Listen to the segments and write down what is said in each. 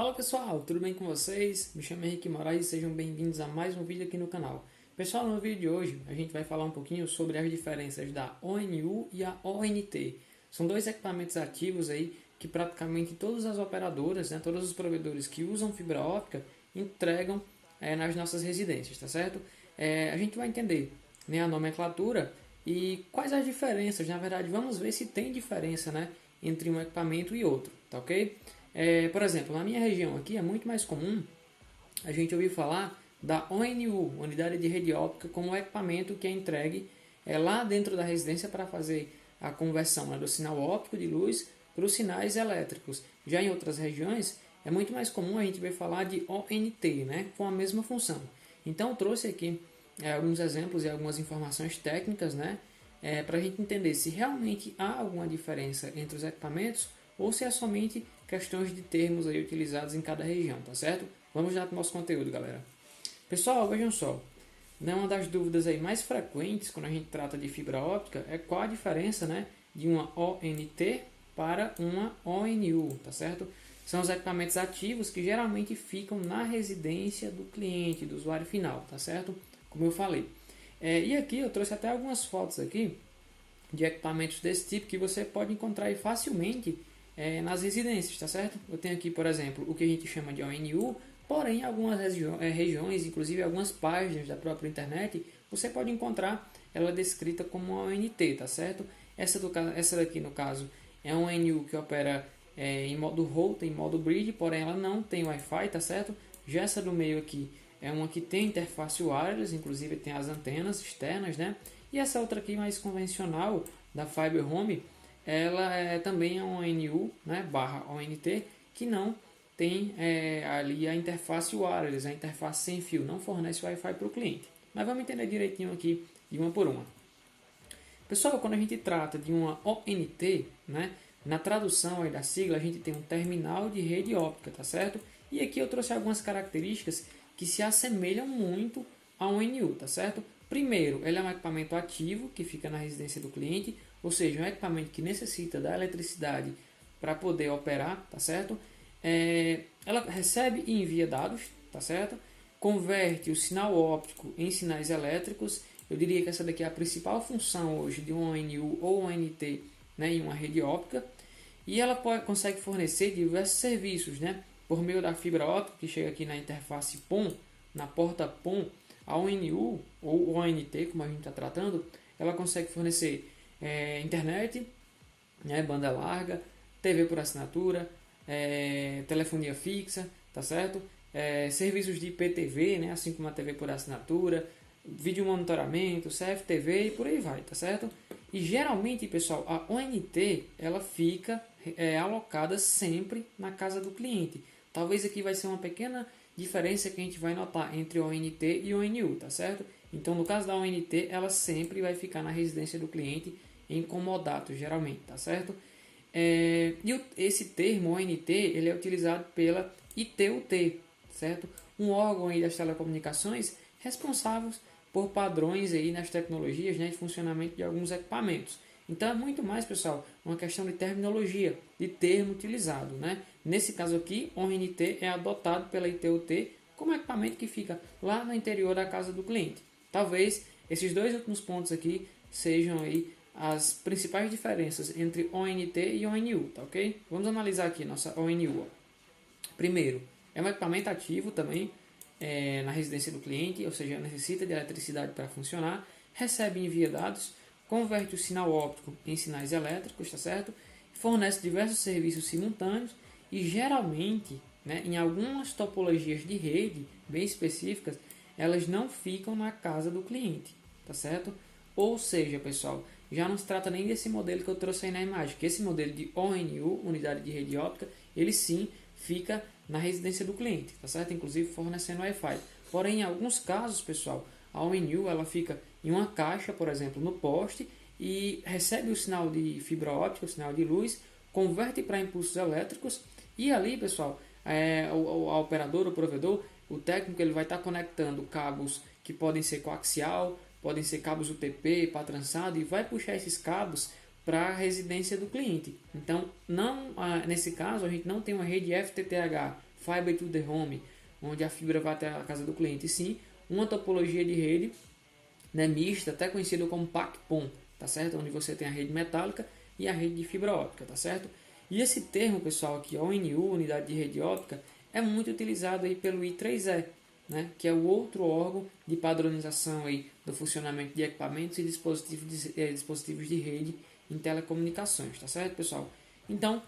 Fala pessoal, tudo bem com vocês? Me chamo Henrique Moraes e sejam bem-vindos a mais um vídeo aqui no canal. Pessoal, no vídeo de hoje a gente vai falar um pouquinho sobre as diferenças da ONU e a ONT. São dois equipamentos ativos aí que praticamente todas as operadoras, todos os provedores que usam fibra óptica entregam nas nossas residências, tá certo? A gente vai entender a nomenclatura e quais as diferenças. Na verdade, vamos ver se tem diferença entre um equipamento e outro, tá ok? Por exemplo, na minha região aqui é muito mais comum a gente ouvir falar da ONU, Unidade de Rede Óptica, como equipamento que é entregue lá dentro da residência para fazer a conversão do sinal óptico de luz para os sinais elétricos. Já em outras regiões é muito mais comum a gente ver falar de ONT, com a mesma função. Então eu trouxe aqui alguns exemplos e algumas informações técnicas, para a gente entender se realmente há alguma diferença entre os equipamentos ou se é somente questões de termos aí utilizados em cada região, tá certo? Vamos já para o nosso conteúdo, galera. Pessoal, vejam só, uma das dúvidas aí mais frequentes quando a gente trata de fibra óptica é qual a diferença de uma ONT para uma ONU, tá certo? São os equipamentos ativos que geralmente ficam na residência do cliente, do usuário final, tá certo? Como eu falei. E aqui eu trouxe até algumas fotos aqui de equipamentos desse tipo que você pode encontrar aí facilmente nas residências, tá certo? Eu tenho aqui, por exemplo, o que a gente chama de ONU, porém, em algumas regiões, inclusive algumas páginas da própria internet, você pode encontrar ela descrita como uma ONT, tá certo? Essa daqui, no caso, é uma ONU que opera em modo Rota, em modo Bridge, porém ela não tem Wi-Fi, tá certo? Já essa do meio aqui é uma que tem interface wireless, inclusive tem as antenas externas, E essa outra aqui, mais convencional, da Fiber Home, ela também é uma ONU, barra ONT, que não tem ali a interface wireless, a interface sem fio, não fornece Wi-Fi para o cliente. Mas vamos entender direitinho aqui, de uma por uma. Pessoal, quando a gente trata de uma ONT, na tradução aí da sigla, a gente tem um terminal de rede óptica, tá certo? E aqui eu trouxe algumas características que se assemelham muito a ONU, tá certo? Primeiro, ele é um equipamento ativo que fica na residência do cliente, ou seja, um equipamento que necessita da eletricidade para poder operar, tá certo? Ela recebe e envia dados, tá certo? Converte o sinal óptico em sinais elétricos. Eu diria que essa daqui é a principal função hoje de uma ONU ou ONT em uma rede óptica. E ela consegue fornecer diversos serviços, por meio da fibra óptica que chega aqui na interface PON, na porta PON. A ONU ou ONT, como a gente está tratando, ela consegue fornecer internet, banda larga, TV por assinatura, telefonia fixa, tá certo? Serviços de IPTV, assim como a TV por assinatura, vídeo monitoramento, CFTV e por aí vai, tá certo? E geralmente, pessoal, a ONT ela fica alocada sempre na casa do cliente. Talvez aqui vai ser uma pequena diferença que a gente vai notar entre ONT e ONU, tá certo? Então, no caso da ONT, ela sempre vai ficar na residência do cliente em comodato, geralmente, tá certo? E esse termo ONT, ele é utilizado pela ITU-T, certo? Um órgão aí das telecomunicações responsável por padrões aí nas tecnologias, de funcionamento de alguns equipamentos. Então é muito mais, pessoal, uma questão de terminologia, de termo utilizado, Nesse caso aqui, o ONT é adotado pela ITU-T como equipamento que fica lá no interior da casa do cliente. Talvez esses dois últimos pontos aqui sejam aí as principais diferenças entre ONT e ONU, tá ok? Vamos analisar aqui nossa ONU. Primeiro, é um equipamento ativo também na residência do cliente, ou seja, necessita de eletricidade para funcionar, recebe e envia dados, converte o sinal óptico em sinais elétricos, tá certo? Fornece diversos serviços simultâneos e geralmente, em algumas topologias de rede bem específicas, elas não ficam na casa do cliente, tá certo? Ou seja, pessoal, já não se trata nem desse modelo que eu trouxe aí na imagem, que esse modelo de ONU, Unidade de Rede Óptica, ele sim fica na residência do cliente, tá certo? Inclusive fornecendo Wi-Fi. Porém, em alguns casos, pessoal, a ONU ela fica em uma caixa, por exemplo, no poste e recebe o sinal de fibra óptica, o sinal de luz, converte para impulsos elétricos e ali, pessoal, a operadora, o provedor, o técnico, ele vai estar conectando cabos que podem ser coaxial, podem ser cabos UTP para trançado e vai puxar esses cabos para a residência do cliente. Então, nesse caso, a gente não tem uma rede FTTH Fiber to the Home, onde a fibra vai até a casa do cliente, e sim uma topologia de rede, né, mista, até conhecido como PAC-PON, tá certo? Onde você tem a rede metálica e a rede de fibra óptica, tá certo? E esse termo, pessoal, aqui, ONU, Unidade de Rede Óptica, é muito utilizado aí pelo I3E, né, que é o outro órgão de padronização aí do funcionamento de equipamentos e dispositivos de rede em telecomunicações, tá certo, pessoal? Então,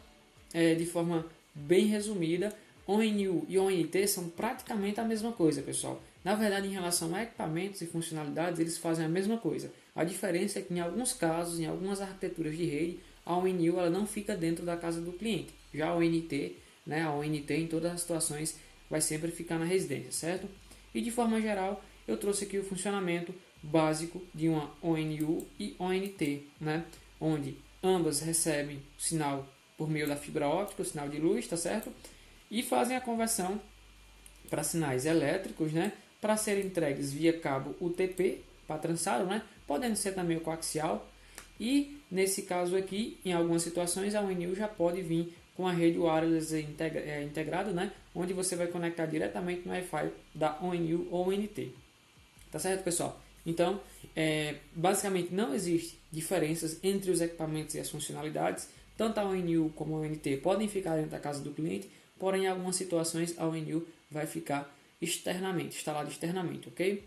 de forma bem resumida, ONU e ONT são praticamente a mesma coisa, pessoal. Na verdade, em relação a equipamentos e funcionalidades, eles fazem a mesma coisa. A diferença é que, em alguns casos, em algumas arquiteturas de rede, a ONU ela não fica dentro da casa do cliente. Já a ONT, né, a ONT, em todas as situações, vai sempre ficar na residência, certo? E, de forma geral, eu trouxe aqui o funcionamento básico de uma ONU e ONT, né, onde ambas recebem o sinal por meio da fibra óptica, o sinal de luz, tá certo? E fazem a conversão para sinais elétricos, né, para serem entregues via cabo UTP, para trançado, né, podendo ser também o coaxial. E nesse caso aqui, em algumas situações, a ONU já pode vir com a rede wireless integrada, né, onde você vai conectar diretamente no Wi-Fi da ONU ou ONT. Tá certo, pessoal? Então, basicamente não existe diferenças entre os equipamentos e as funcionalidades. Tanto a ONU como a ONT podem ficar dentro da casa do cliente, porém, em algumas situações, a ONU vai ficar instalada externamente, ok?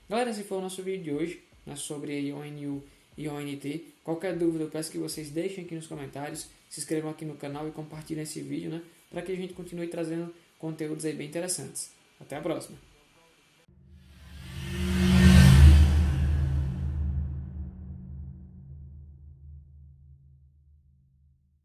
Galera, esse foi o nosso vídeo de hoje, né, sobre ONU e ONT. Qualquer dúvida, eu peço que vocês deixem aqui nos comentários, se inscrevam aqui no canal e compartilhem esse vídeo, né, para que a gente continue trazendo conteúdos aí bem interessantes. Até a próxima!